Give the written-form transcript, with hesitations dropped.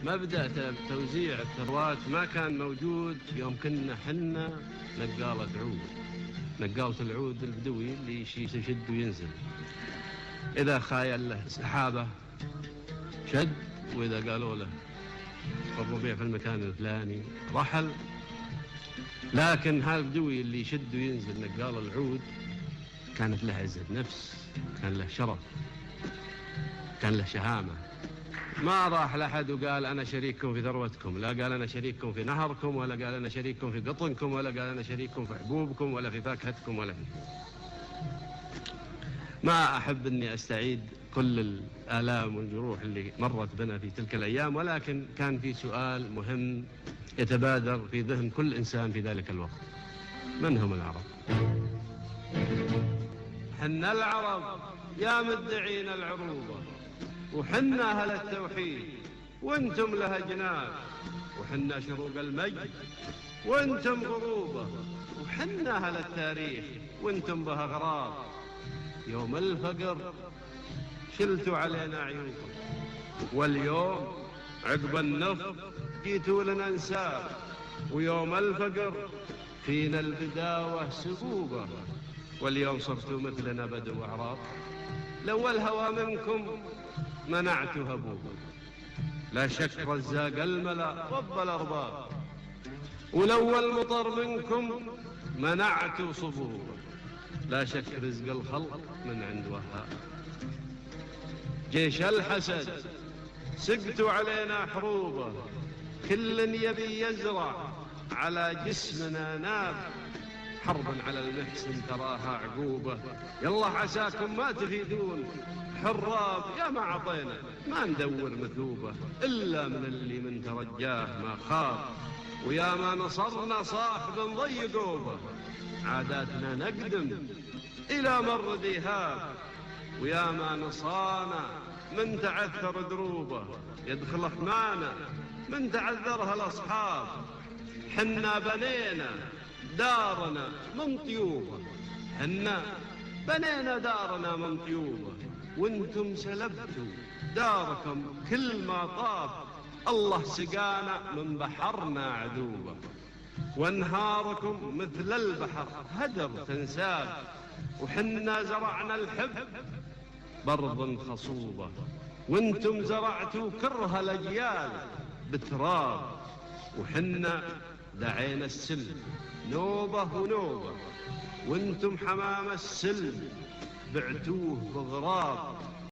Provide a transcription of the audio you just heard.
مبدأ توزيع الثروات ما كان موجود يوم كنا حنا نقالة عود، نقالة العود البدوي اللي يشد وينزل. إذا خايل له سحابة شد، وإذا قالوا له الربيع في المكان الفلاني رحل. لكن هالبدوي اللي يشد وينزل نقال العود كانت له عزة نفس، كان له شرف، كان له شهامة. ما راح لحد وقال أنا شريككم في ثروتكم، لا قال أنا شريككم في نهركم، ولا قال أنا شريككم في قطنكم، ولا قال أنا شريككم في حبوبكم، ولا في فاكهتكم، ولا في. ما أحب أني أستعيد كل الآلام والجروح اللي مرت بنا في تلك الأيام، ولكن كان في سؤال مهم يتبادر في ذهن كل إنسان في ذلك الوقت: من هم العرب؟ حنا العرب يا مدعين العروبة، وحنا أهل التوحيد وانتم لها جناب، وحنا شروق المجد وانتم غروبة، وحنا أهل التاريخ وانتم بها غراب. يوم الفقر شلتوا علينا عيوبا، واليوم عقب النفط جيتوا لنا انساب، ويوم الفقر فينا البداوة سبوبة، واليوم صرتوا مثلنا بدو وأعراب. لو الهوى منكم منعت هبوبا، لا شك رزاق الملا رب الأرباب، ولو المطر منكم منعت صبوبا، لا شك رزق الخلق من عند وهاب. جيش الحسد سقتوا علينا حروبه، كل يبي يزرع على جسمنا ناب، حربا على المحسن تراها عقوبة. يلا عساكم ما تفيدون حراب، يا ما عطينا ما ندور مثوبة، إلا من اللي من ترجاه ما خاب، ويا ما نصرنا صاحب ضيقوبة، عاداتنا نقدم إلى مر ديهاب، ويا ما نصانا من تعثر دروبه، يدخل حمانا من تعذرها الأصحاب. حنا بنينا دارنا من طيوبه، حنا بنينا دارنا من طيوبه، وانتم سلبتوا داركم كل ما طاب. الله سقانا من بحرنا عذوبه، وانهاركم مثل البحر هدر تنساب، وحنا زرعنا الحب برض خصوبة، وانتم زرعتوا كره الأجيال بتراب. وحنا دعينا السلم نوبة ونوبة، وانتم حمام السلم بعتوه بغراب.